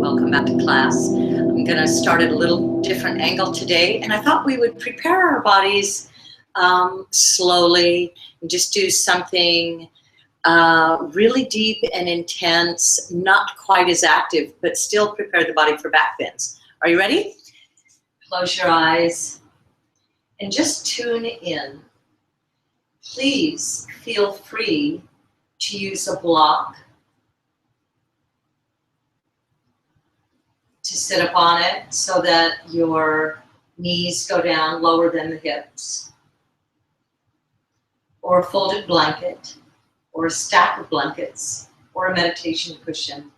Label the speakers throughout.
Speaker 1: Welcome back to class. I'm going to start at a little different angle today, and I thought we would prepare our bodies slowly and just do something really deep and intense, not quite as active, but still prepare the body for backbends. Are you ready? Close your eyes and just tune in. Please feel free to use a block to sit up on it so that your knees go down lower than the hips, or a folded blanket, or a stack of blankets, or a meditation cushion.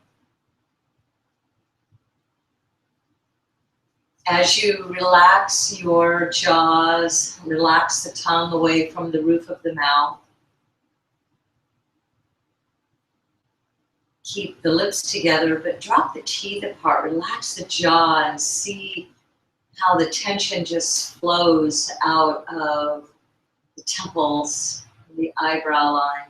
Speaker 1: As you relax your jaws, relax the tongue away from the roof of the mouth. Keep the lips together, but drop the teeth apart. Relax the jaw and see how the tension just flows out of the temples, the eyebrow line.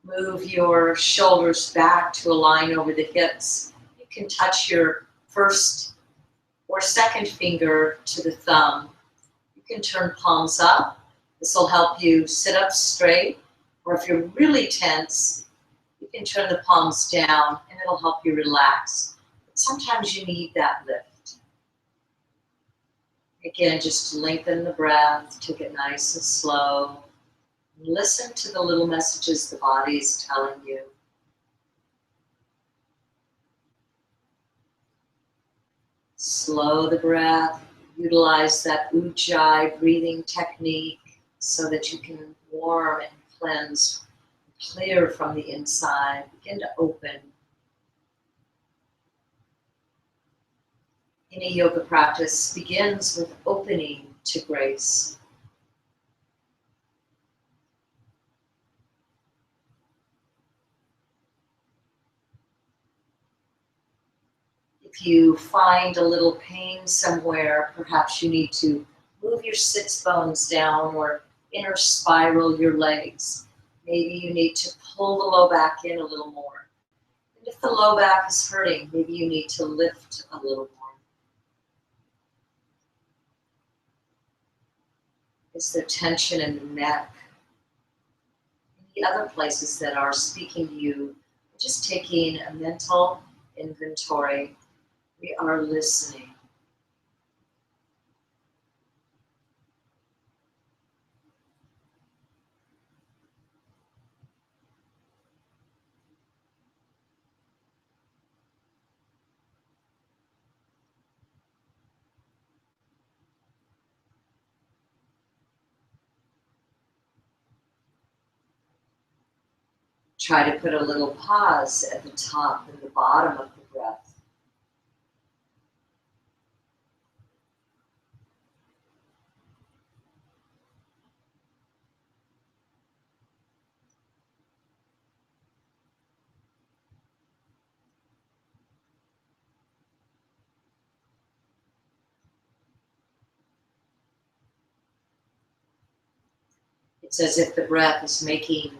Speaker 1: Move your shoulders back to align over the hips. You can touch your first or second finger to the thumb. You can turn palms up. This will help you sit up straight. Or if you're really tense, you can turn the palms down and it'll help you relax. But sometimes you need that lift. Again, just lengthen the breath, take it nice and slow. Listen to the little messages the body is telling you. Slow the breath. Utilize that ujjayi breathing technique so that you can warm and cleanse, clear from the inside. Begin to open. Any yoga practice begins with opening to grace. If you find a little pain somewhere, perhaps you need to move your sits bones down or inner spiral your legs. Maybe you need to pull the low back in a little more. And if the low back is hurting, maybe you need to lift a little more. Is there tension in the neck? Any other places that are speaking to you? Just taking a mental inventory. We are listening. Try to put a little pause at the top and the bottom of the breath. It's as if the breath is making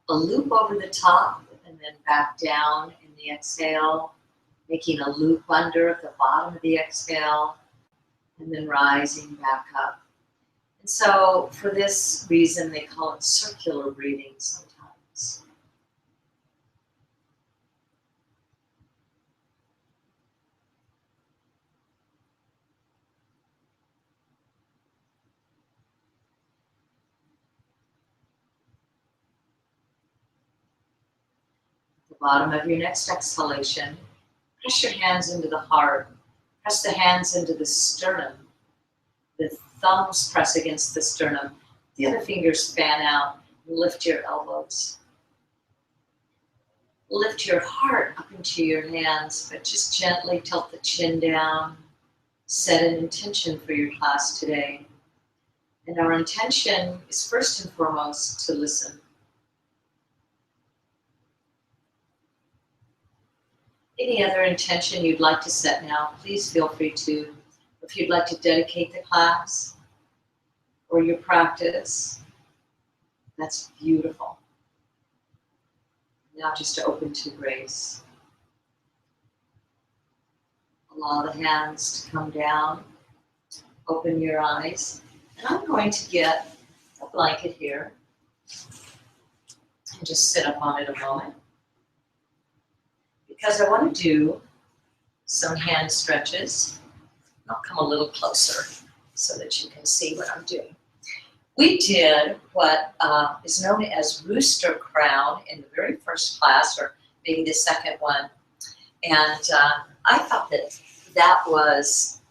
Speaker 1: a loop over the top and then back down in the exhale, making a loop under at the bottom of the exhale, and then rising back up. And so for this reason, they call it circular breathing sometimes. Bottom of your next exhalation, press your hands into the heart. Press the hands into the sternum. The thumbs press against the sternum. The other fingers fan out. Lift your elbows. Lift your heart up into your hands, but just gently tilt the chin down. Set an intention for your class today. And our intention is first and foremost to listen. Any other intention you'd like to set now, please feel free to. If you'd like to dedicate the class or your practice, that's beautiful. Now just open to grace. Allow the hands to come down. Open your eyes. And I'm going to get a blanket here and just sit up on it a moment, because I want to do some hand stretches. I'll come a little closer so that you can see what I'm doing. We did what is known as rooster crown in the very first class, or maybe the second one. And I thought that that was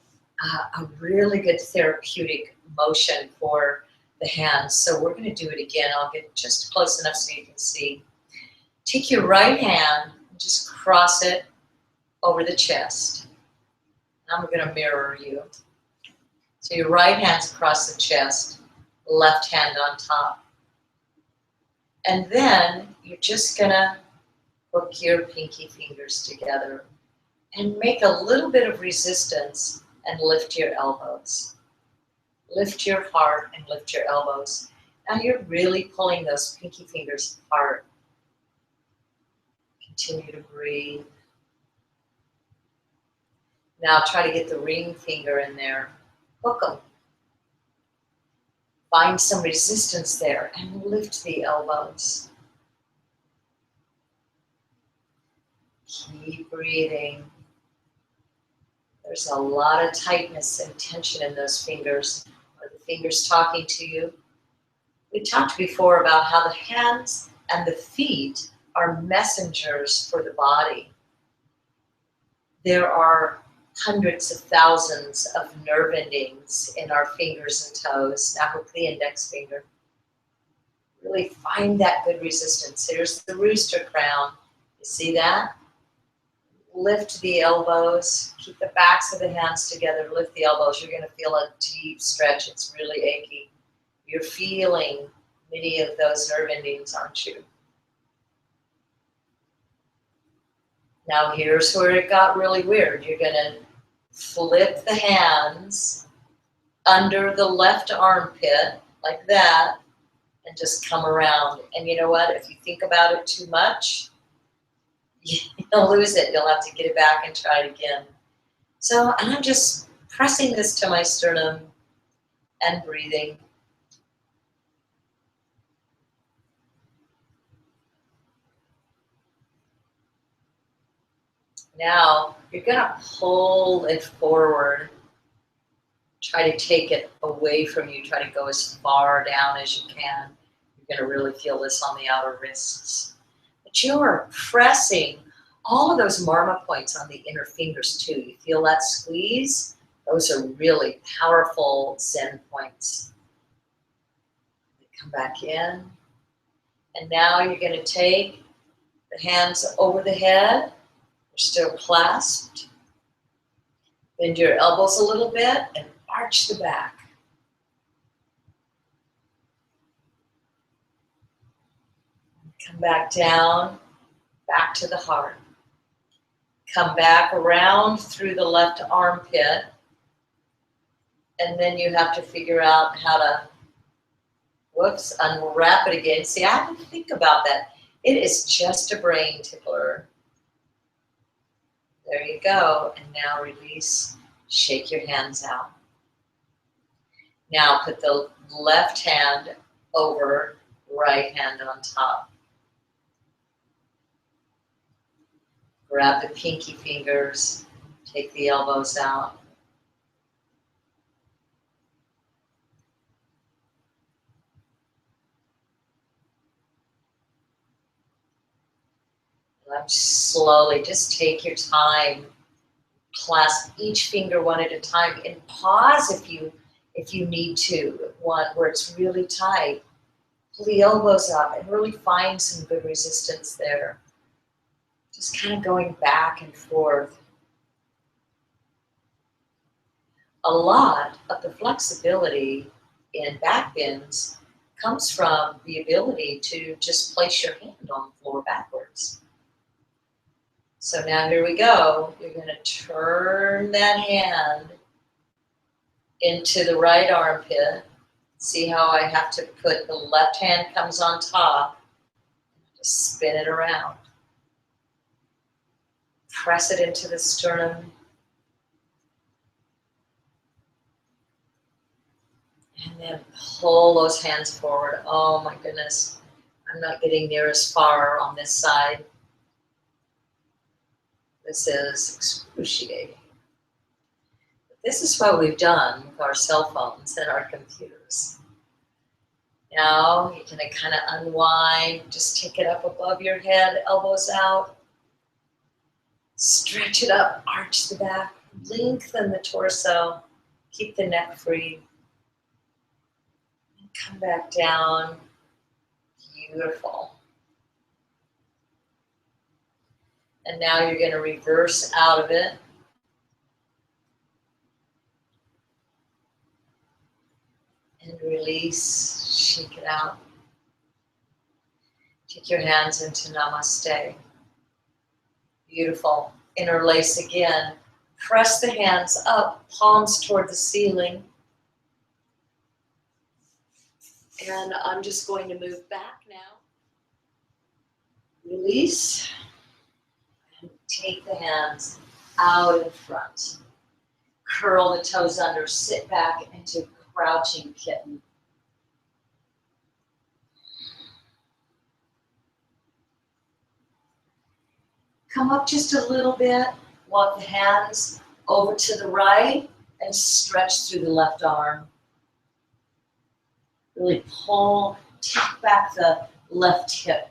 Speaker 1: a really good therapeutic motion for the hands. So we're going to do it again. I'll get just close enough so you can see. Take your right hand and just cross it over the chest. I'm going to mirror you. So your right hand's across the chest, left hand on top. And then you're just going to hook your pinky fingers together and make a little bit of resistance and lift your elbows. Lift your heart and lift your elbows. Now you're really pulling those pinky fingers apart. Continue to breathe. Now try to get the ring finger in there. Hook them. Find some resistance there and lift the elbows. Keep breathing. There's a lot of tightness and tension in those fingers. Are the fingers talking to you? We talked before about how the hands and the feet are messengers for the body. There are hundreds of thousands of nerve endings in our fingers and toes. Now hook the index finger. Really find that good resistance. Here's the rooster crown. You see that? Lift the elbows. Keep the backs of the hands together. Lift the elbows. You're going to feel a deep stretch. It's really achy. You're feeling many of those nerve endings, aren't you? Now here's where it got really weird. You're going to flip the hands under the left armpit like that and just come around. And you know what? If you think about it too much, you'll lose it. You'll have to get it back and try it again. So, and I'm just pressing this to my sternum and breathing. Now, you're going to pull it forward. Try to take it away from you. Try to go as far down as you can. You're going to really feel this on the outer wrists. But you're pressing all of those marma points on the inner fingers too. You feel that squeeze? Those are really powerful Zen points. Come back in. And now you're going to take the hands over the head. You're still clasped. Bend your elbows a little bit and arch the back. Come back down, back to the heart. Come back around through the left armpit. And then you have to figure out how to, unwrap it again. See, I have to think about that. It is just a brain tickler. There you go. And now release. Shake your hands out. Now put the left hand over, right hand on top. Grab the pinky fingers. Take the elbows out. Slowly, just take your time. Clasp each finger one at a time and pause if you need to. One where it's really tight. Pull the elbows up and really find some good resistance there. Just kind of going back and forth. A lot of the flexibility in backbends comes from the ability to just place your hand on the floor backwards. So now here we go. You're going to turn that hand into the right armpit. See how I have to put the left hand comes on top. Spin it around. Press it into the sternum. And then pull those hands forward. Oh my goodness. I'm not getting near as far on this side. This is excruciating. This is what we've done with our cell phones and our computers. Now you can kind of unwind, just take it up above your head, elbows out. Stretch it up, arch the back, lengthen the torso, keep the neck free. And come back down. Beautiful. And now you're going to reverse out of it. And release, shake it out. Take your hands into Namaste. Beautiful. Interlace again. Press the hands up, palms toward the ceiling. And I'm just going to move back now. Release. And take the hands out in front. Curl the toes under, sit back into crouching kitten. Come up just a little bit, walk the hands over to the right and stretch through the left arm. Really pull, tap back the left hip.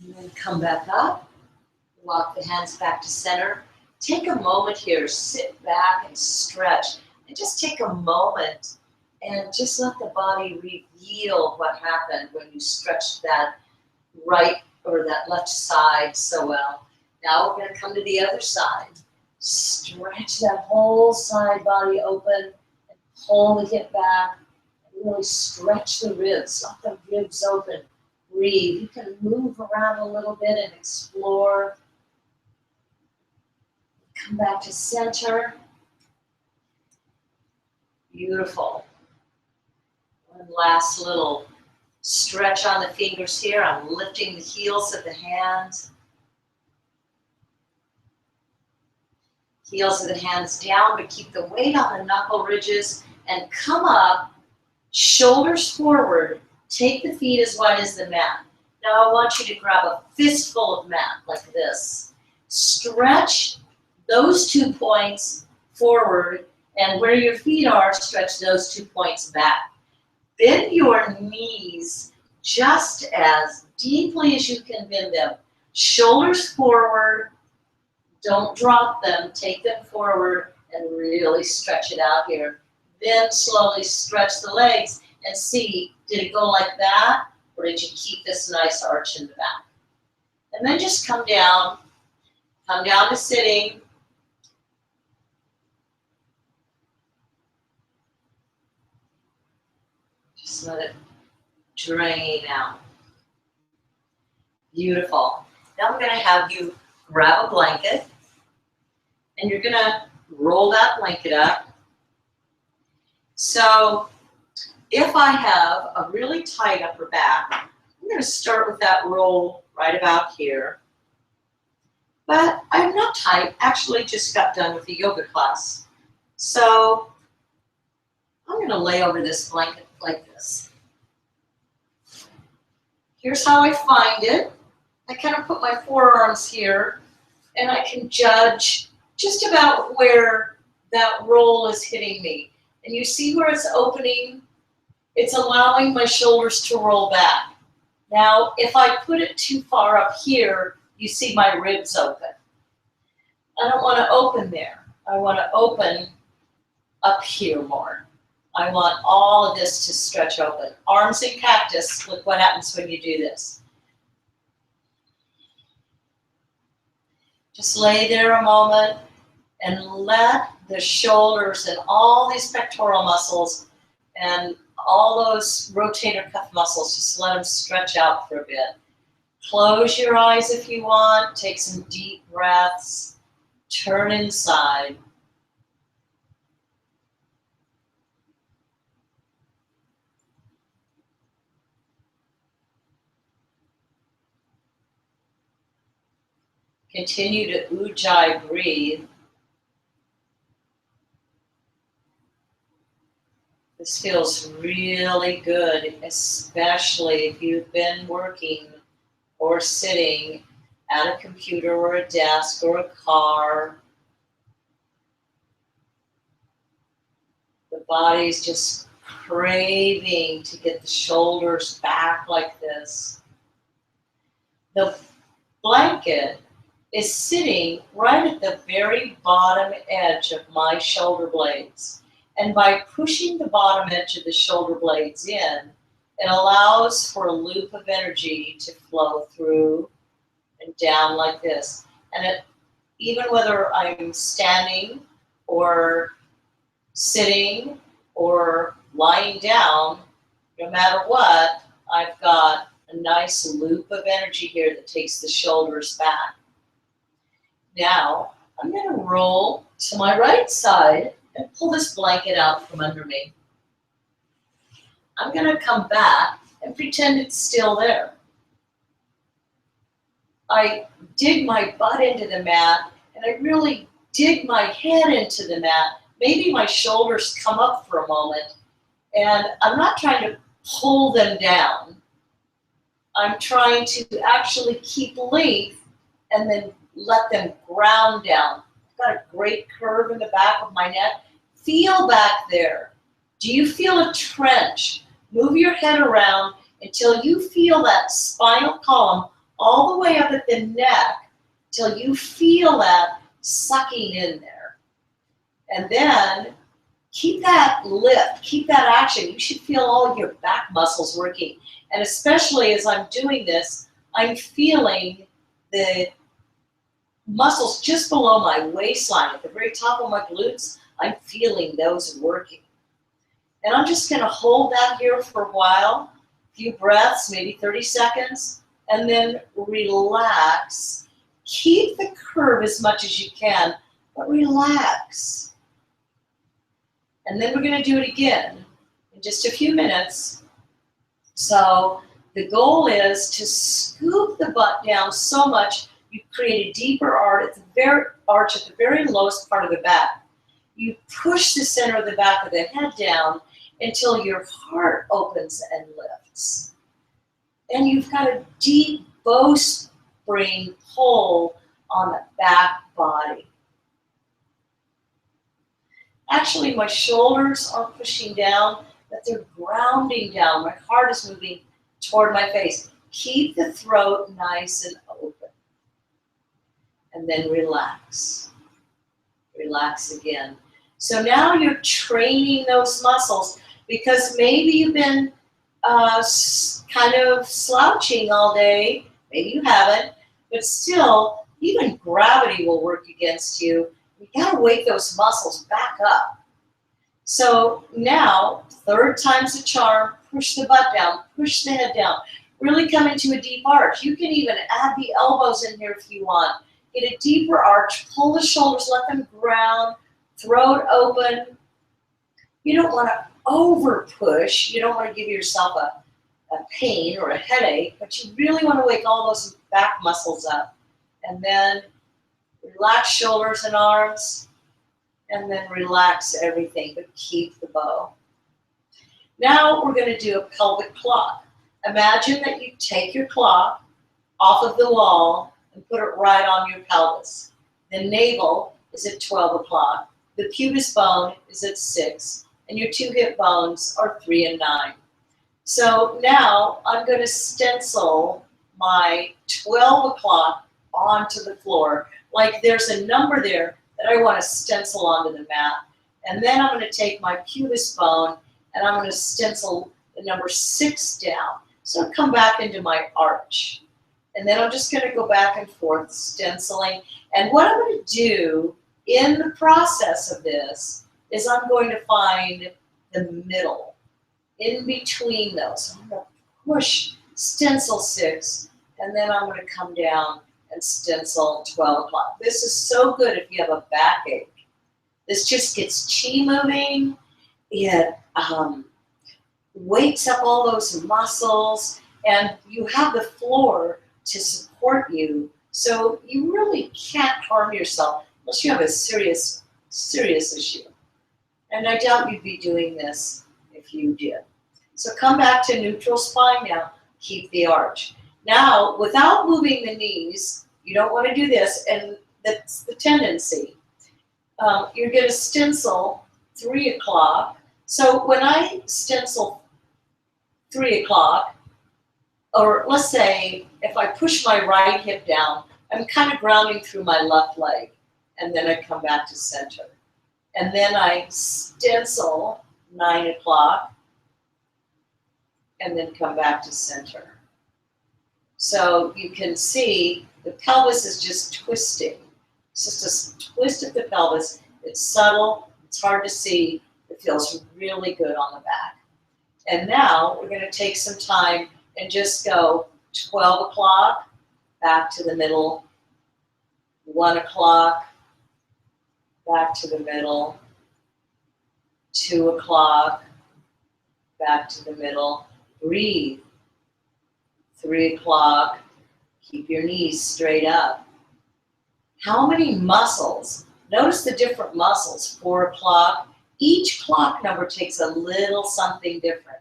Speaker 1: And then come back up, walk the hands back to center. Take a moment here, sit back and stretch, and just take a moment and just let the body reveal what happened when you stretched that right or that left side so well. Now we're going to come to the other side. Stretch that whole side body open and pull the hip back. And really stretch the ribs, let the ribs open. Breathe. You can move around a little bit and explore. Come back to center. Beautiful. One last little stretch on the fingers here. I'm lifting the heels of the hands. Heels of the hands down, but keep the weight on the knuckle ridges and come up, shoulders forward. Take the feet as wide as the mat. Now I want you to grab a fistful of mat like this. Stretch those 2 points forward, and where your feet are, stretch those 2 points back. Bend your knees just as deeply as you can bend them. Shoulders forward, don't drop them, take them forward and really stretch it out here. Then slowly stretch the legs and see, did it go like that, or did you keep this nice arch in the back? And then just come down to sitting. Just let it drain out. Beautiful. Now I'm going to have you grab a blanket, and you're going to roll that blanket up. So if I have a really tight upper back, I'm going to start with that roll right about here. But I'm not tight. Actually, just got done with a yoga class. So I'm going to lay over this blanket like this. Here's how I find it. I kind of put my forearms here, and I can judge just about where that roll is hitting me. And you see where it's opening? It's allowing my shoulders to roll back. Now, if I put it too far up here, you see my ribs open. I don't want to open there. I want to open up here more. I want all of this to stretch open. Arms in cactus. Look what happens when you do this. Just lay there a moment and let the shoulders and all these pectoral muscles and all those rotator cuff muscles, just let them stretch out for a bit. Close your eyes if you want. Take some deep breaths. Turn inside. Continue to ujjayi breathe. This feels really good, especially if you've been working or sitting at a computer or a desk or a car. The body's just craving to get the shoulders back like this. The blanket is sitting right at the very bottom edge of my shoulder blades. And by pushing the bottom edge of the shoulder blades in, it allows for a loop of energy to flow through and down like this. And even whether I'm standing or sitting or lying down, no matter what, I've got a nice loop of energy here that takes the shoulders back. Now, I'm going to roll to my right side and pull this blanket out from under me. I'm going to come back and pretend it's still there. I dig my butt into the mat, and I really dig my head into the mat. Maybe my shoulders come up for a moment, and I'm not trying to pull them down. I'm trying to actually keep length and then let them ground down. I've got a great curve in the back of my neck. Feel back there. Do you feel a trench? Move your head around until you feel that spinal column all the way up at the neck, till you feel that sucking in there. And then keep that lift, keep that action. You should feel all your back muscles working. And especially as I'm doing this, I'm feeling the muscles just below my waistline, at the very top of my glutes. I'm feeling those working. And I'm just going to hold that here for a while, a few breaths, maybe 30 seconds, and then relax. Keep the curve as much as you can, but relax. And then we're going to do it again in just a few minutes. So the goal is to scoop the butt down so much you create a deeper arch at the very lowest part of the back. You push the center of the back of the head down until your heart opens and lifts. And you've got a deep bowstring pull on the back body. Actually, my shoulders are pushing down, but they're grounding down. My heart is moving toward my face. Keep the throat nice and open. And then relax. Relax again. So now you're training those muscles, because maybe you've been kind of slouching all day. Maybe you haven't, but still, even gravity will work against you. You gotta wake those muscles back up. So now, third time's the charm, push the butt down, push the head down, really come into a deep arch. You can even add the elbows in here if you want. Get a deeper arch, pull the shoulders, let them ground, throat open. You don't want to over push. You don't want to give yourself a pain or a headache, but you really want to wake all those back muscles up. And then relax shoulders and arms, and then relax everything, but keep the bow. Now we're going to do a pelvic clock. Imagine that you take your clock off of the wall and put it right on your pelvis. The navel is at 12 o'clock. The pubis bone is at 6, and your two hip bones are 3 and 9. So now I'm going to stencil my 12 o'clock onto the floor. Like there's a number there that I want to stencil onto the mat. And then I'm going to take my pubis bone and I'm going to stencil the number 6 down. So come back into my arch. And then I'm just going to go back and forth stenciling. And what I'm going to do in the process of this is I'm going to find the middle in between those. I'm going to push stencil 6, and then I'm going to come down and stencil 12 o'clock. This is so good if you have a backache. This just gets chi moving. It wakes up all those muscles, and you have the floor to support you So you really can't harm yourself unless you have a serious, serious issue. And I doubt you'd be doing this if you did. So come back to neutral spine now. Keep the arch. Now, without moving the knees, you don't want to do this, and that's the tendency. You're going to stencil 3 o'clock. So when I stencil 3 o'clock, or let's say if I push my right hip down, I'm kind of grounding through my left leg, and then I come back to center. And then I stencil 9 o'clock, and then come back to center. So you can see the pelvis is just twisting. It's just a twist of the pelvis. It's subtle, it's hard to see, it feels really good on the back. And now we're going to take some time and just go 12 o'clock, back to the middle, 1 o'clock, back to the middle, 2 o'clock, back to the middle. Breathe. 3 o'clock, keep your knees straight up. How many muscles? Notice the different muscles. 4 o'clock, each clock number takes a little something different.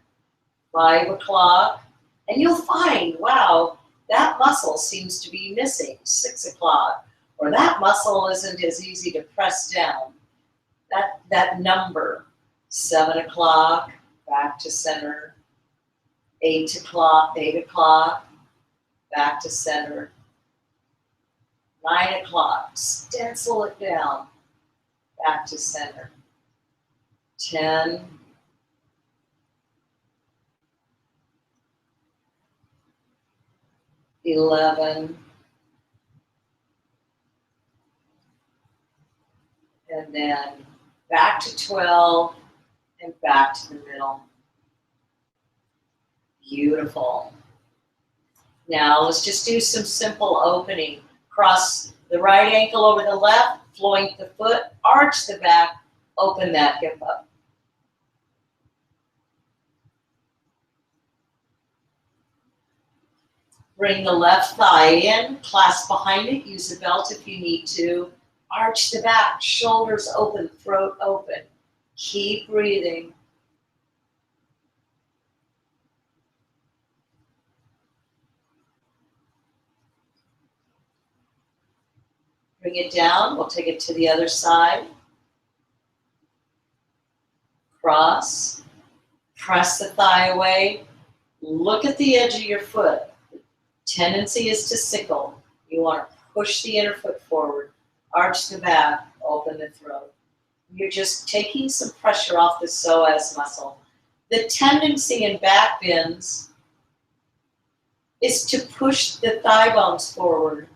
Speaker 1: 5 o'clock, and you'll find, wow, that muscle seems to be missing. 6 o'clock, or that muscle isn't as easy to press down. That number. 7 o'clock, back to center. 8 o'clock, back to center. 9 o'clock, stencil it down, back to center. 10, 11, and then back to 12, and back to the middle. Beautiful. Now let's just do some simple opening. Cross the right ankle over the left, floink the foot, arch the back, open that hip up. Bring the left thigh in, clasp behind it, use a belt if you need to. Arch the back, shoulders open, throat open. Keep breathing. Bring it down. We'll take it to the other side. Cross. Press the thigh away. Look at the edge of your foot. The tendency is to sickle. You want to push the inner foot forward. Arch the back. Open the throat. You're just taking some pressure off the psoas muscle. The tendency in back bends is to push the thigh bones forward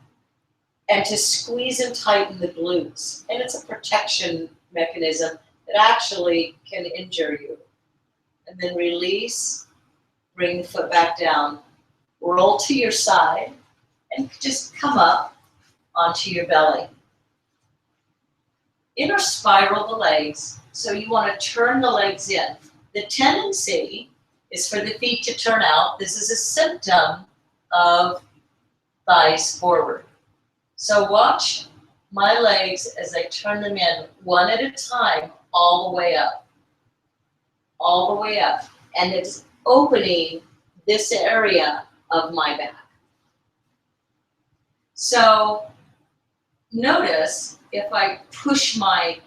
Speaker 1: and to squeeze and tighten the glutes. And it's a protection mechanism that actually can injure you. And then release, bring the foot back down, roll to your side, and just come up onto your belly. Inner spiral the legs, so you want to turn the legs in. The tendency is for the feet to turn out. This is a symptom of thighs forward. So watch my legs as I turn them in one at a time, all the way up. All the way up. And it's opening this area of my back. So notice if I push my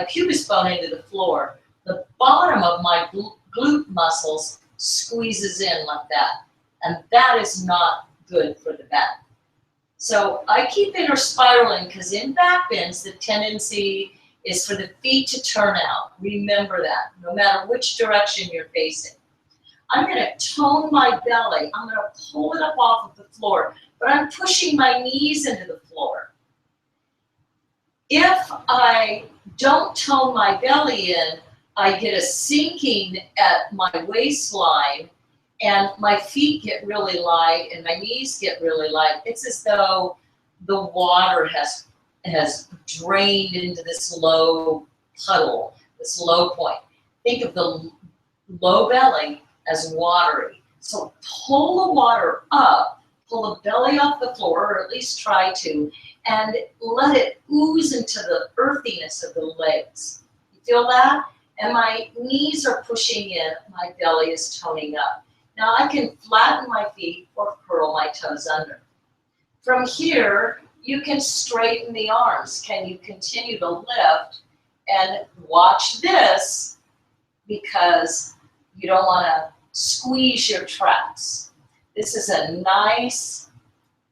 Speaker 1: pubis bone into the floor, the bottom of my glute muscles squeezes in like that. And that is not good for the back. So I keep inner spiraling because in back bends, the tendency is for the feet to turn out. Remember that, no matter which direction you're facing. I'm going to tone my belly. I'm going to pull it up off of the floor, but I'm pushing my knees into the floor. If I don't tone my belly in, I get a sinking at my waistline, and my feet get really light and my knees get really light. It's as though the water has drained into this low puddle, this low point. Think of the low belly as watery. So pull the water up pull the belly off the floor, or at least try to, and let it ooze into the earthiness of the legs. You feel that? And my knees are pushing in, my belly is toning up. Now I can flatten my feet or curl my toes under. From here, you can straighten the arms. Can you continue to lift? And watch this, because you don't want to squeeze your traps. This is a nice,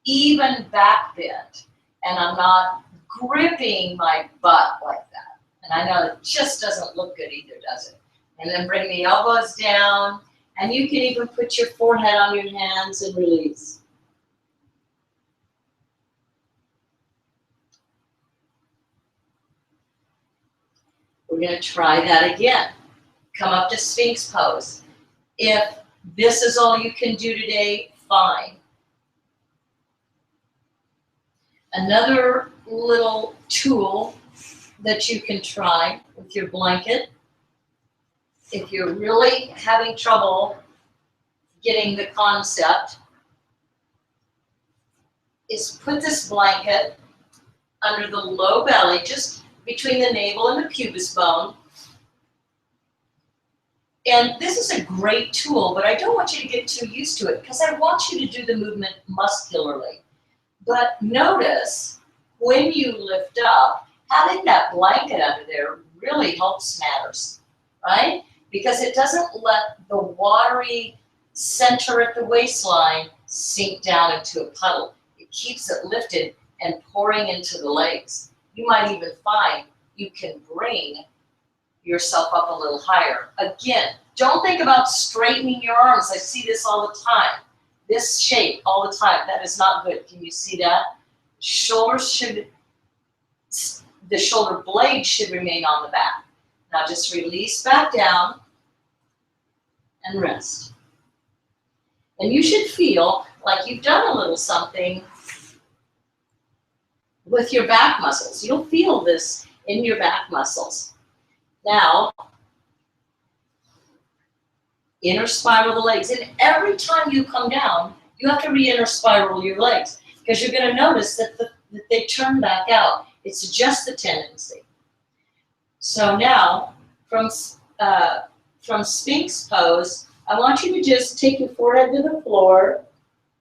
Speaker 1: even back bend, and I'm not gripping my butt like that. And I know it just doesn't look good either, does it? And then bring the elbows down, and you can even put your forehead on your hands and release. We're going to try that again. Come up to Sphinx pose. If this is all you can do today, fine. Another little tool that you can try with your blanket, if you're really having trouble getting the concept, is put this blanket under the low belly, just between the navel and the pubis bone. And this is a great tool, but I don't want you to get too used to it, because I want you to do the movement muscularly. But notice when you lift up, having that blanket under there really helps matters, right? Because it doesn't let the watery center at the waistline sink down into a puddle. It keeps it lifted and pouring into the legs. You might even find you can bring yourself up a little higher. Again, don't think about straightening your arms. I see this all the time. This shape all the time. That is not good. Can you see that? Shoulders should, the shoulder blade should remain on the back. Now just release back down and rest. And you should feel like you've done a little something with your back muscles. You'll feel this in your back muscles. Now, inner spiral the legs. And every time you come down, you have to re-inner spiral your legs, because you're going to notice that they turn back out. It's just the tendency. So now, from Sphinx pose, I want you to just take your forehead to the floor,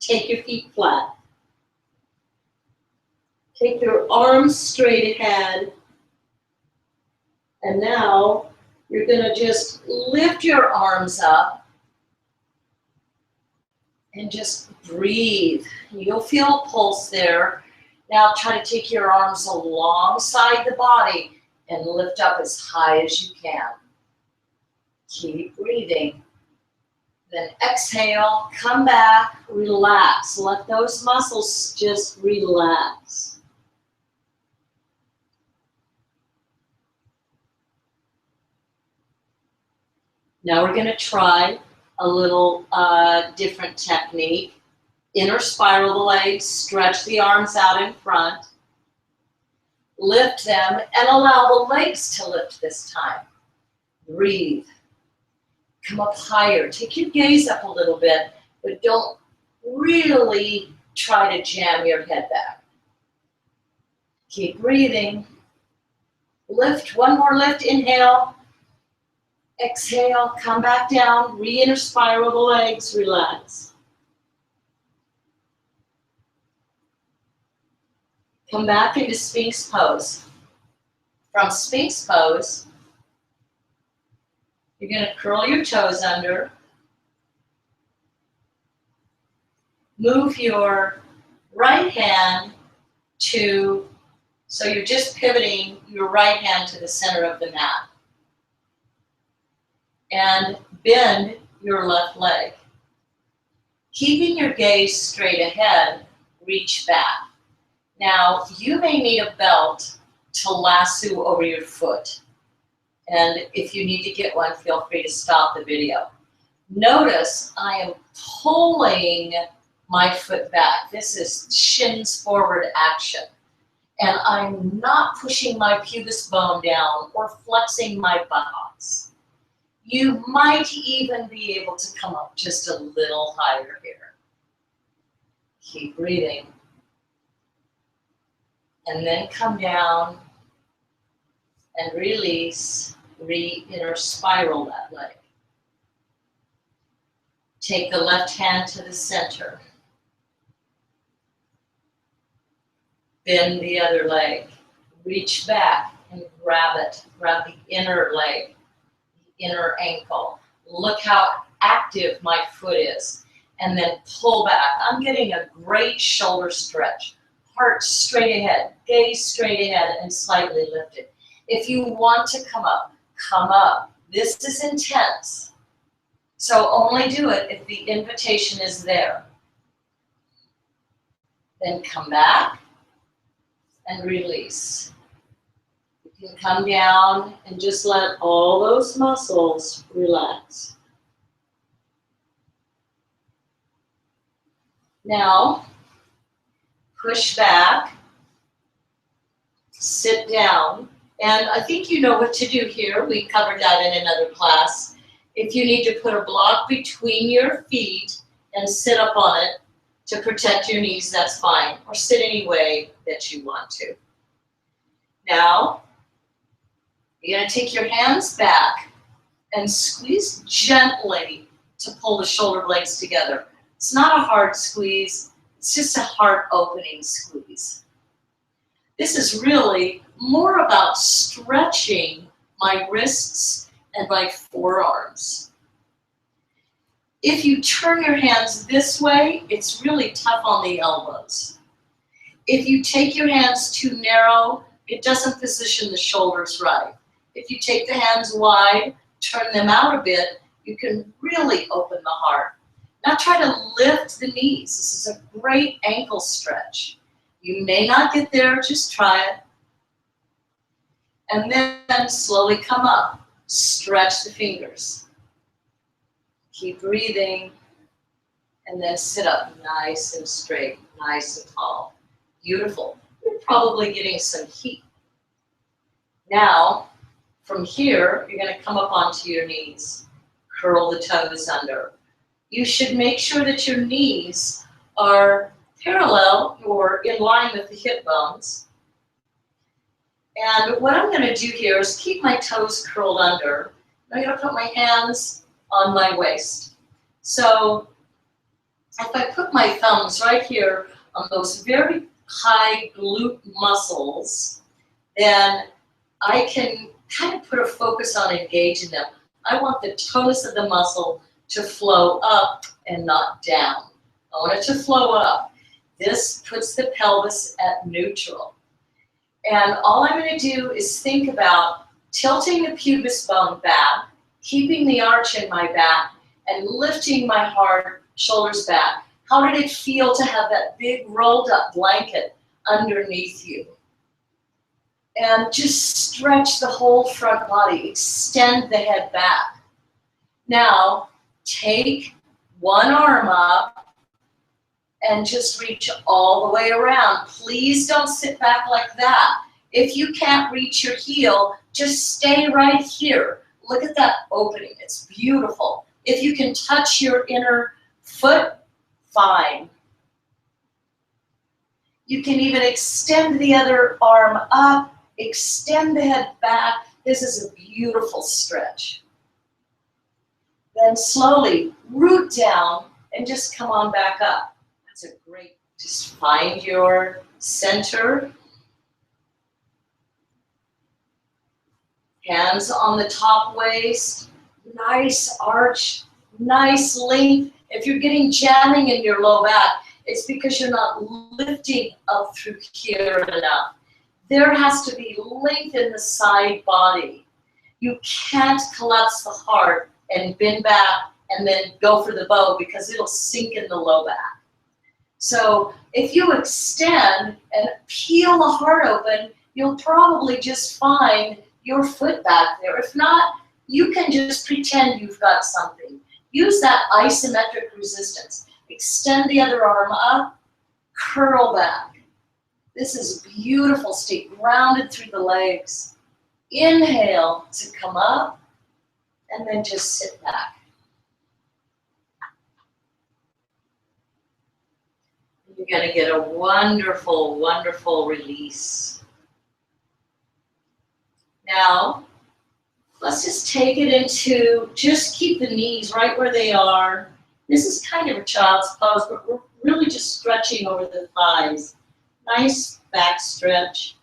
Speaker 1: take your feet flat. Take your arms straight ahead. And now you're going to just lift your arms up and just breathe. You'll feel a pulse there. Now try to take your arms alongside the body and lift up as high as you can. Keep breathing. Then exhale, come back, relax. Let those muscles just relax. Now we're going to try a little different technique. Inner spiral the legs, stretch the arms out in front, lift them, and allow the legs to lift this time. Breathe. Come up higher. Take your gaze up a little bit, but don't really try to jam your head back. Keep breathing. Lift, one more lift, inhale. Exhale, come back down, re-inner spiral the legs, relax. Come back into Sphinx pose. From Sphinx pose, you're going to curl your toes under. Move your right hand to, so you're just pivoting your right hand to the center of the mat. And bend your left leg. Keeping your gaze straight ahead, reach back. Now, you may need a belt to lasso over your foot. And if you need to get one, feel free to stop the video. Notice I am pulling my foot back. This is shins forward action. And I'm not pushing my pubis bone down or flexing my buttocks. You might even be able to come up just a little higher here. Keep breathing. And then come down and release, inner spiral that leg. Take the left hand to the center. Bend the other leg. Reach back and grab it. Grab the inner leg, the inner ankle. Look how active my foot is. And then pull back. I'm getting a great shoulder stretch. Heart straight ahead. Gaze straight ahead and slightly lifted. If you want to come up, come up. This is intense. So only do it if the invitation is there. Then come back and release. You can come down and just let all those muscles relax. Now, push back, sit down, and I think you know what to do here. We covered that in another class. If you need to put a block between your feet and sit up on it to protect your knees, that's fine, or sit any way that you want to. Now, you're going to take your hands back and squeeze gently to pull the shoulder blades together. It's not a hard squeeze, it's just a heart opening squeeze. This is really more about stretching my wrists and my forearms. If you turn your hands this way, it's really tough on the elbows. If you take your hands too narrow, it doesn't position the shoulders right. If you take the hands wide, turn them out a bit, you can really open the heart. Now try to lift the knees. This is a great ankle stretch. You may not get there, just try it. And then slowly come up. Stretch the fingers. Keep breathing. And then sit up nice and straight, nice and tall. Beautiful. You're probably getting some heat. Now, from here, you're going to come up onto your knees. Curl the toes under. You should make sure that your knees are parallel or in line with the hip bones. And what I'm going to do here is keep my toes curled under. I'm going to put my hands on my waist. So if I put my thumbs right here on those very high glute muscles, then I can kind of put a focus on engaging them. I want the tonus of the muscle to flow up and not down. I want it to flow up. This puts the pelvis at neutral. And all I'm going to do is think about tilting the pubis bone back, keeping the arch in my back, and lifting my heart, shoulders back. How did it feel to have that big rolled up blanket underneath you? And just stretch the whole front body, extend the head back. Now, take one arm up and just reach all the way around. Please don't sit back like that. If you can't reach your heel, just stay right here. Look at that opening, it's beautiful. If you can touch your inner foot, fine. You can even extend the other arm up, extend the head back. This is a beautiful stretch. Then slowly root down and just come on back up. That's a great, just find your center. Hands on the top waist, nice arch, nice length. If you're getting jamming in your low back, it's because you're not lifting up through here enough. There has to be length in the side body. You can't collapse the heart and bend back and then go for the bow because it'll sink in the low back. So if you extend and peel the heart open, you'll probably just find your foot back there. If not, you can just pretend you've got something. Use that isometric resistance. Extend the other arm up, curl back. This is beautiful. Stay grounded through the legs. Inhale to come up, and then just sit back. You're going to get a wonderful, wonderful release. Now, let's just take it into, just keep the knees right where they are. This is kind of a child's pose, but we're really just stretching over the thighs. Nice back stretch.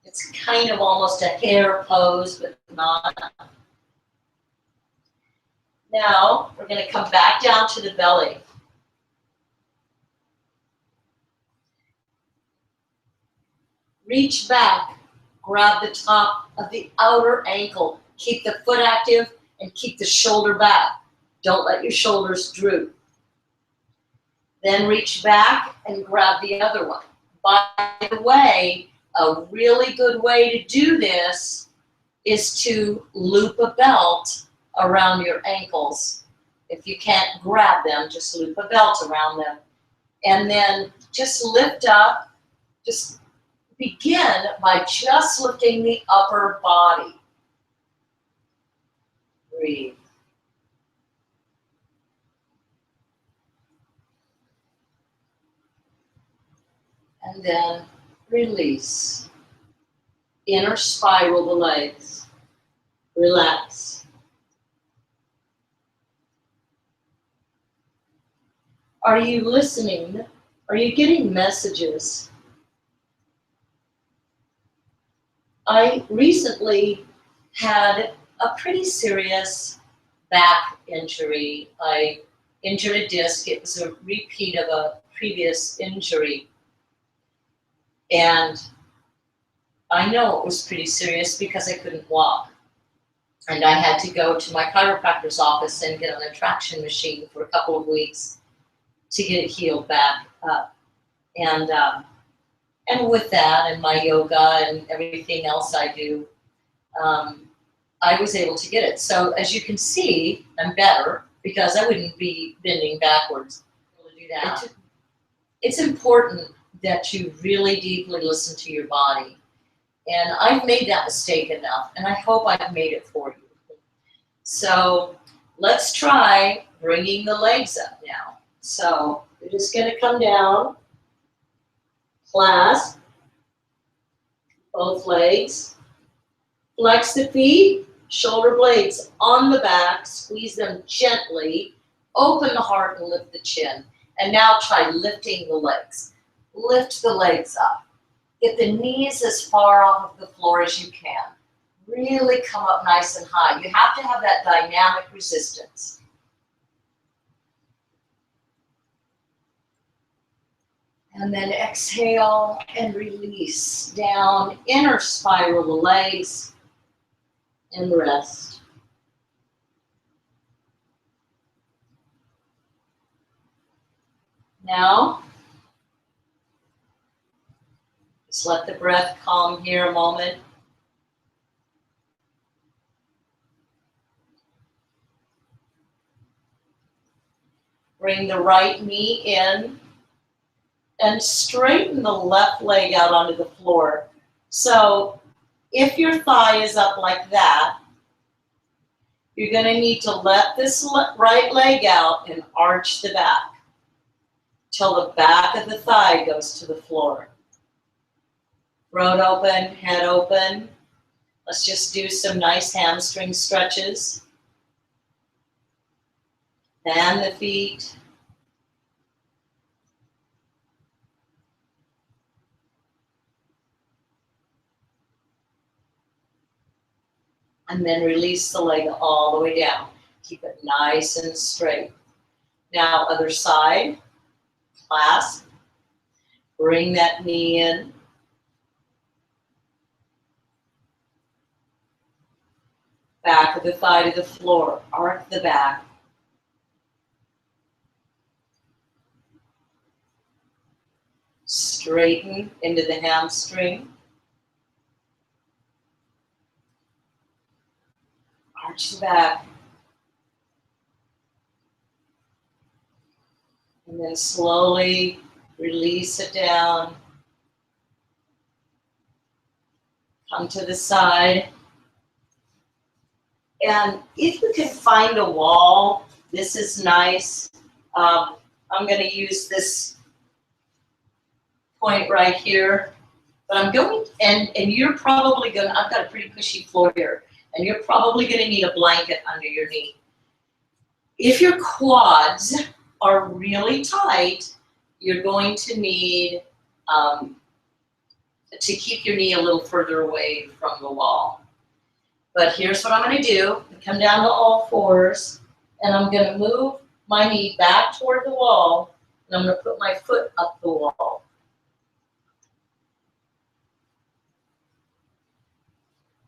Speaker 1: It's kind of almost a hare pose, but not. Now, we're going to come back down to the belly. Reach back, grab the top of the outer ankle. Keep the foot active and keep the shoulder back. Don't let your shoulders droop. Then reach back and grab the other one. By the way, a really good way to do this is to loop a belt around your ankles. If you can't grab them, just loop a belt around them. And then just lift up. Just begin by just lifting the upper body. Breathe. And then release. Inner spiral the legs. Relax. Are you listening? Are you getting messages? I recently had a pretty serious back injury. I injured a disc. It was a repeat of a previous injury. And I know it was pretty serious because I couldn't walk. And I had to go to my chiropractor's office and get on a traction machine for a couple of weeks to get it healed back up. And with that and my yoga and everything else I do, I was able to get it. So as you can see, I'm better because I wouldn't be bending backwards to do that. It's important that you really deeply listen to your body. And I've made that mistake enough, and I hope I've made it for you. So let's try bringing the legs up now. So you're just going to come down, clasp both legs, flex the feet, shoulder blades on the back, squeeze them gently, open the heart and lift the chin. And now try lifting the legs. Lift the legs up. Get the knees as far off of the floor as you can. Really come up nice and high. You have to have that dynamic resistance. And then exhale and release down, inner spiral the legs, and rest. Now, just let the breath calm here a moment. Bring the right knee in and straighten the left leg out onto the floor. So if your thigh is up like that, you're going to need to let this right leg out and arch the back till the back of the thigh goes to the floor. Throat open, head open. Let's just do some nice hamstring stretches. Fan the feet. And then release the leg all the way down. Keep it nice and straight. Now, other side. Clasp. Bring that knee in. Back of the thigh to the floor. Arc the back. Straighten into the hamstring. Arch the back. And then slowly release it down. Come to the side. And if you can find a wall, this is nice. I'm going to use this point right here, but I'm going, and you're probably going to, I've got a pretty cushy floor here, and you're probably going to need a blanket under your knee. If your quads are really tight, you're going to need to keep your knee a little further away from the wall. But here's what I'm going to do. Come down to all fours, and I'm going to move my knee back toward the wall, and I'm going to put my foot up the wall.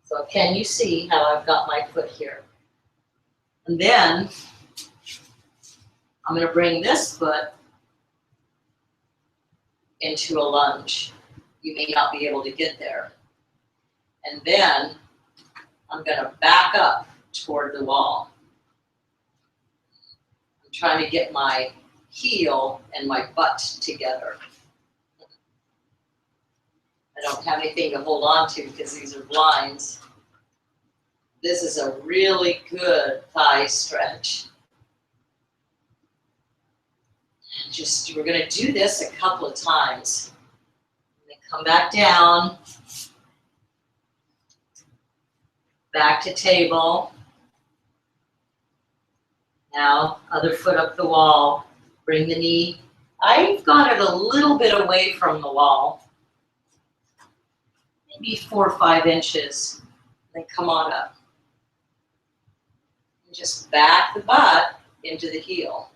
Speaker 1: So can you see how I've got my foot here? And then I'm going to bring this foot into a lunge. You may not be able to get there. And then I'm going to back up toward the wall. I'm trying to get my heel and my butt together. I don't have anything to hold on to because these are blinds. This is a really good thigh stretch. Just, we're going to do this a couple of times. And then come back down. Back to table. Now, other foot up the wall. Bring the knee. I've got it a little bit away from the wall. Maybe 4 or 5 inches. Then come on up. And just back the butt into the heel.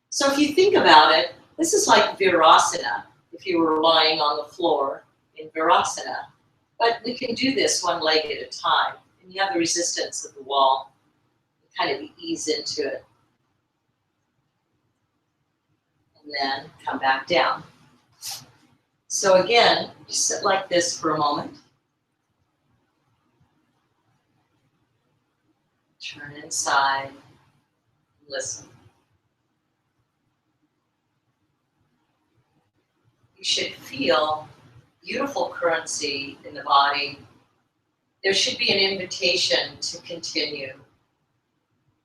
Speaker 1: So if you think about it, this is like Virasana, if you were lying on the floor in Virasana. But we can do this one leg at a time. And you have the resistance of the wall. You kind of ease into it. And then come back down. So again, just sit like this for a moment. Turn inside. Listen. You should feel beautiful currency in the body. There should be an invitation to continue.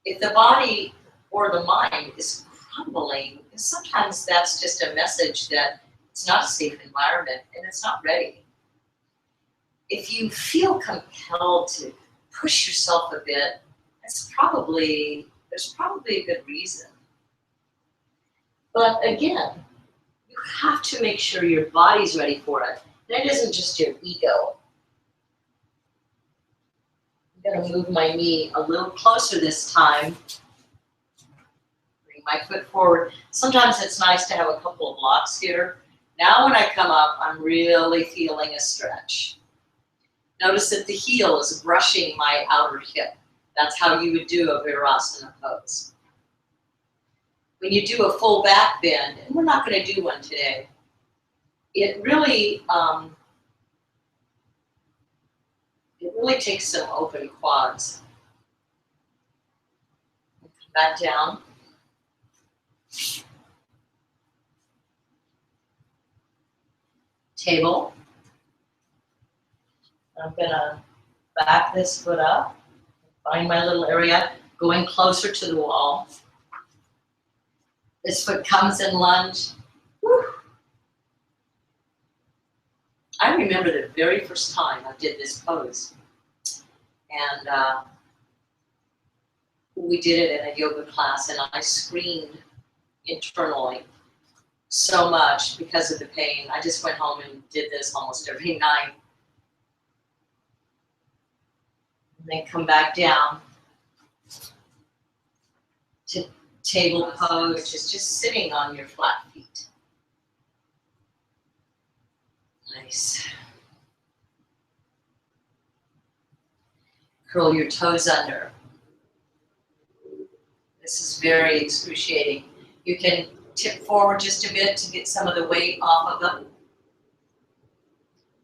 Speaker 1: If the body or the mind is crumbling, sometimes that's just a message that it's not a safe environment and it's not ready. If you feel compelled to push yourself a bit, there's probably a good reason. But again, you have to make sure your body's ready for it. That isn't just your ego. I'm going to move my knee a little closer this time. Bring my foot forward. Sometimes it's nice to have a couple of blocks here. Now when I come up, I'm really feeling a stretch. Notice that the heel is brushing my outer hip. That's how you would do a Virasana pose. When you do a full back bend, and we're not going to do one today, it really takes some open quads. Come back down. Table. I'm going to back this foot up. Find my little area, going closer to the wall. This foot comes in lunge. Woo. I remember the very first time I did this pose. And we did it in a yoga class, and I screamed internally so much because of the pain. I just went home and did this almost every night. And then come back down to table pose, which is just sitting on your flat feet. Nice. Curl your toes under. This is very excruciating. You can tip forward just a bit to get some of the weight off of them.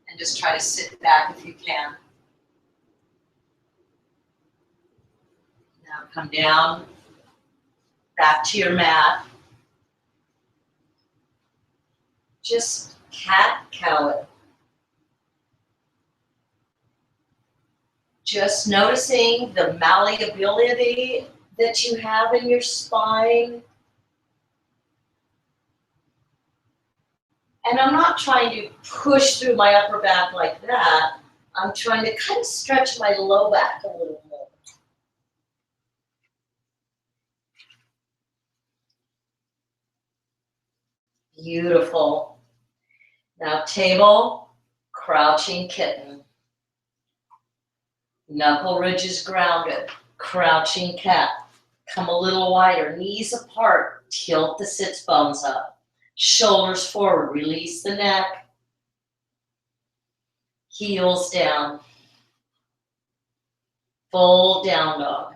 Speaker 1: And just try to sit back if you can. Now come down, back to your mat. Just cat-cow it. Just noticing the malleability that you have in your spine. And I'm not trying to push through my upper back like that. I'm trying to kind of stretch my low back a little more. Beautiful. Now table, crouching kitten. Knuckle ridges grounded, crouching cat. Come a little wider, knees apart, tilt the sits bones up. Shoulders forward, release the neck. Heels down. Full down dog.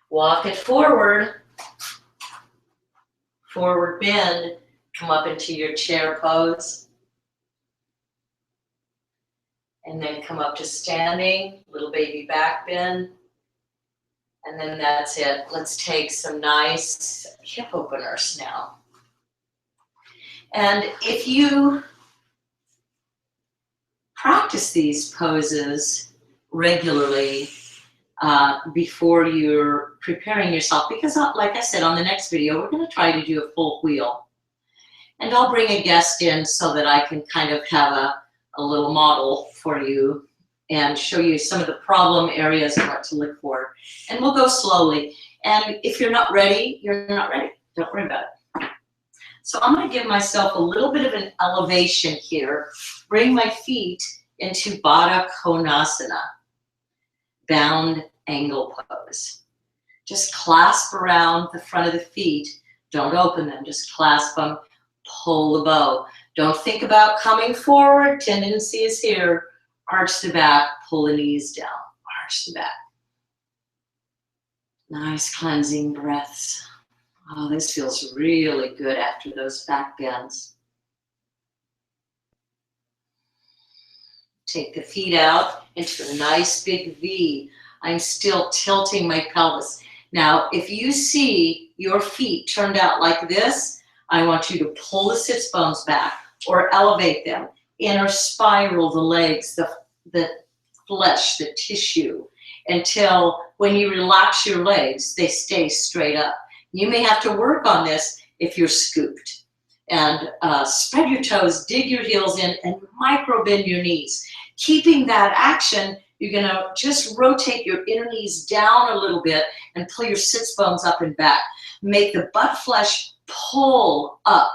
Speaker 1: Walk it forward. Forward bend. Come up into your chair pose. And then come up to standing, little baby back bend. And then that's it. Let's take some nice hip openers now. And if you practice these poses regularly before you're preparing yourself, because like I said, on the next video, we're going to try to do a full wheel. And I'll bring a guest in so that I can kind of have a little model for you and show you some of the problem areas and what to look for. And we'll go slowly. And if you're not ready, you're not ready. Don't worry about it. So I'm going to give myself a little bit of an elevation here. Bring my feet into Baddha Konasana, bound angle pose. Just clasp around the front of the feet. Don't open them, just clasp them. Pull the bow. Don't think about coming forward. Tendency is here. Arch the back, pull the knees down. Arch the back. Nice cleansing breaths. Oh, this feels really good after those back bends. Take the feet out into a nice big V. I'm still tilting my pelvis. Now, if you see your feet turned out like this, I want you to pull the sits bones back or elevate them. Inner spiral the legs, the flesh, the tissue, until when you relax your legs, they stay straight up. You may have to work on this if you're scooped. And spread your toes, dig your heels in, and micro bend your knees. Keeping that action, you're going to just rotate your inner knees down a little bit and pull your sits bones up and back. Make the butt flesh pull up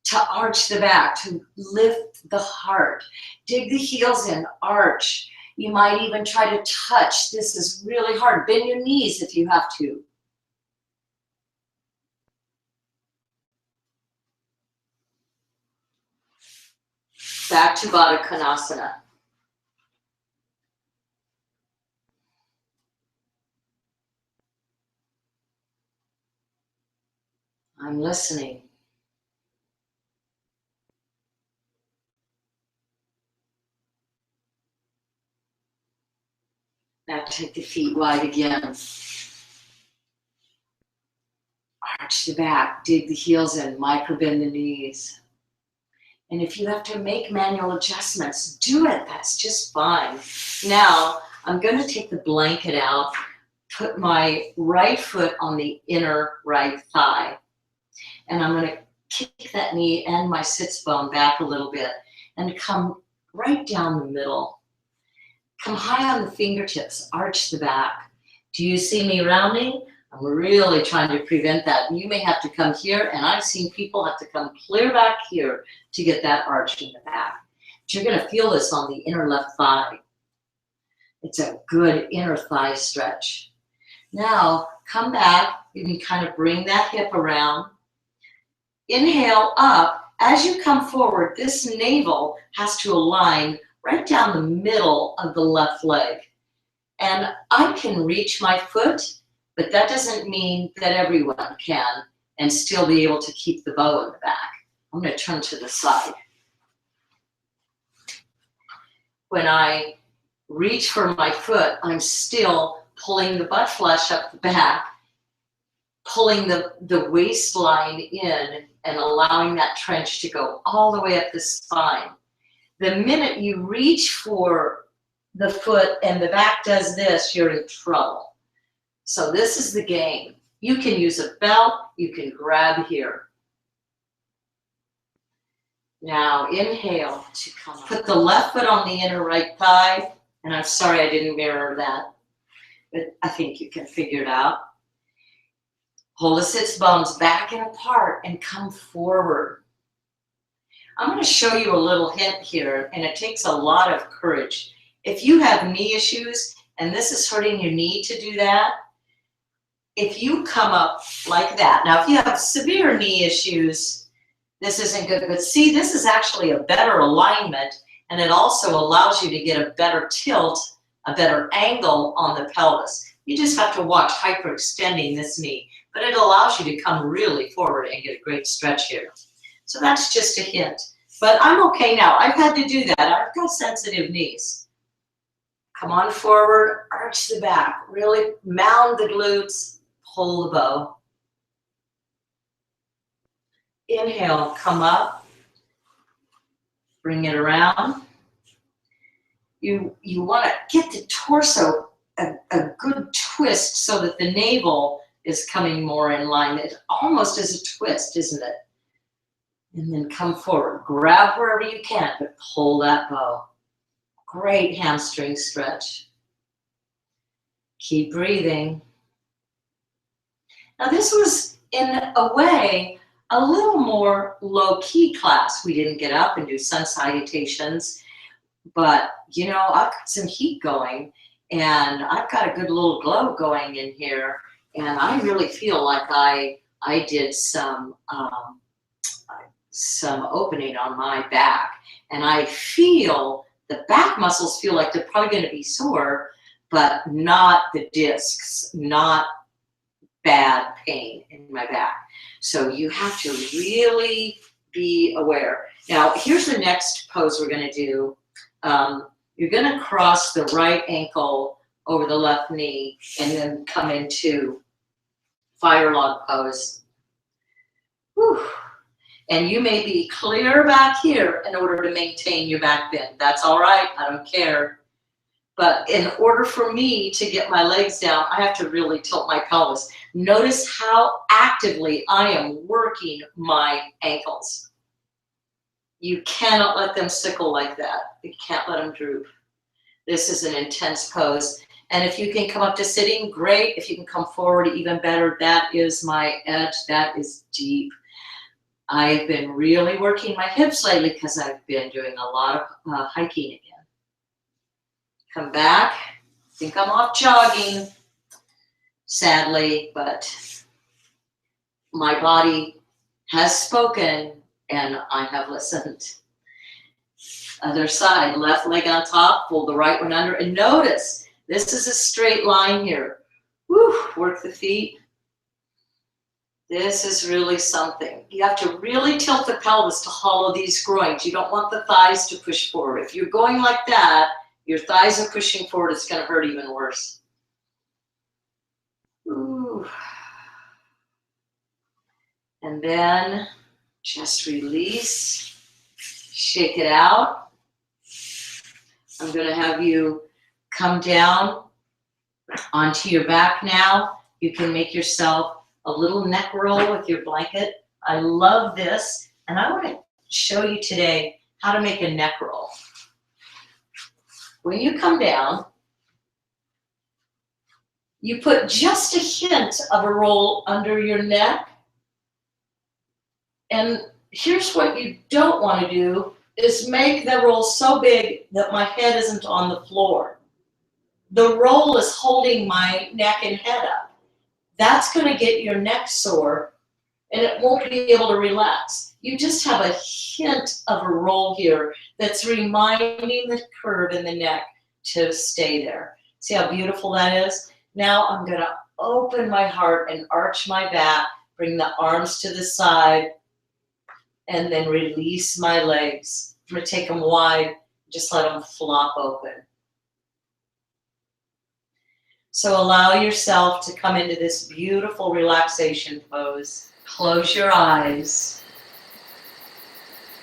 Speaker 1: to arch the back, to lift the heart. Dig the heels in, arch. You might even try to touch. This is really hard. Bend your knees if you have to. Back to Baddha Konasana. I'm listening. Now take the feet wide again. Arch the back, dig the heels in, micro bend the knees. And if you have to make manual adjustments, do it. That's just fine. Now, I'm going to take the blanket out, put my right foot on the inner right thigh. And I'm going to kick that knee and my sits bone back a little bit and come right down the middle. Come high on the fingertips, arch the back. Do you see me rounding? I'm really trying to prevent that. You may have to come here, and I've seen people have to come clear back here to get that arch in the back. But you're going to feel this on the inner left thigh. It's a good inner thigh stretch. Now, come back. You can kind of bring that hip around. Inhale up. As you come forward, this navel has to align right down the middle of the left leg. And I can reach my foot, but that doesn't mean that everyone can and still be able to keep the bow in the back. I'm going to turn to the side. When I reach for my foot, I'm still pulling the butt flesh up the back, pulling the waistline in and allowing that trench to go all the way up the spine. The minute you reach for the foot and the back does this, you're in trouble. So this is the game. You can use a belt, you can grab here. Now inhale to come up. Put the left foot on the inner right thigh, and I'm sorry I didn't mirror that, but I think you can figure it out. Hold the sits bones back and apart and come forward. I'm going to show you a little hint here, and it takes a lot of courage. If you have knee issues and this is hurting your knee to do that, if you come up like that, now if you have severe knee issues, this isn't good, but see, this is actually a better alignment, and it also allows you to get a better tilt, a better angle on the pelvis. You just have to watch hyperextending this knee, but it allows you to come really forward and get a great stretch here. So that's just a hint, but I'm okay now. I've had to do that. I've got sensitive knees. Come on forward, arch the back, really mound the glutes, pull the bow. Inhale, come up, bring it around. You want to get the torso a good twist so that the navel is coming more in line. It almost is a twist, isn't it? And then come forward. Grab wherever you can, but pull that bow. Great hamstring stretch. Keep breathing. Now this was, in a way, a little more low-key class. We didn't get up and do sun salutations, but you know, I've got some heat going, and I've got a good little glow going in here, and I really feel like I did some opening on my back, and I feel the back muscles feel like they're probably going to be sore, but not the discs, not bad pain in my back. So you have to really be aware. Now, here's the next pose we're going to do. You're going to cross the right ankle over the left knee and then come into fire log pose. Whew. And you may be clear back here in order to maintain your back bend. That's all right, I don't care. But in order for me to get my legs down, I have to really tilt my pelvis. Notice how actively I am working my ankles. You cannot let them sickle like that. You can't let them droop. This is an intense pose. And if you can come up to sitting, great. If you can come forward, even better. That is my edge. That is deep. I've been really working my hips lately because I've been doing a lot of hiking again. Come back. I think I'm off jogging, sadly, but my body has spoken and I have listened. Other side, left leg on top, pull the right one under, and notice this is a straight line here. Woo, work the feet. This is really something. You have to really tilt the pelvis to hollow these groins. You don't want the thighs to push forward. If you're going like that, your thighs are pushing forward, it's going to hurt even worse. Ooh. And then just release, shake it out. I'm going to have you come down onto your back now. You can make yourself a little neck roll with your blanket. I love this, and I want to show you today how to make a neck roll. When you come down, you put just a hint of a roll under your neck. And here's what you don't want to do is make the roll so big that my head isn't on the floor. The roll is holding my neck and head up. That's going to get your neck sore and it won't be able to relax. You just have a hint of a roll here that's reminding the curve in the neck to stay there. See how beautiful that is? Now I'm going to open my heart and arch my back, bring the arms to the side, and then release my legs. I'm going to take them wide, just let them flop open. So allow yourself to come into this beautiful relaxation pose. Close your eyes.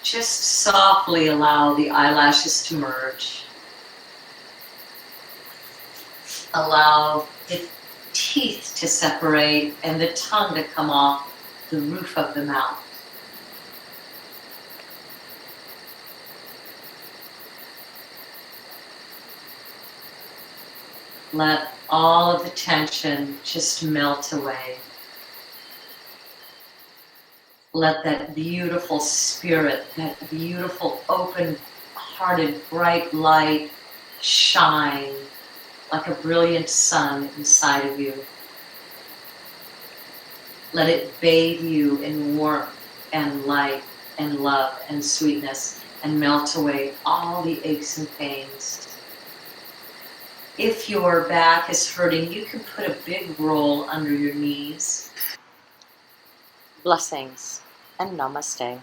Speaker 1: Just softly allow the eyelashes to merge. Allow the teeth to separate and the tongue to come off the roof of the mouth. Let all of the tension just melt away. Let that beautiful spirit, that beautiful open-hearted bright light shine like a brilliant sun inside of you. Let it bathe you in warmth and light and love and sweetness and melt away all the aches and pains. If your back is hurting, you can put a big roll under your knees. Blessings and namaste.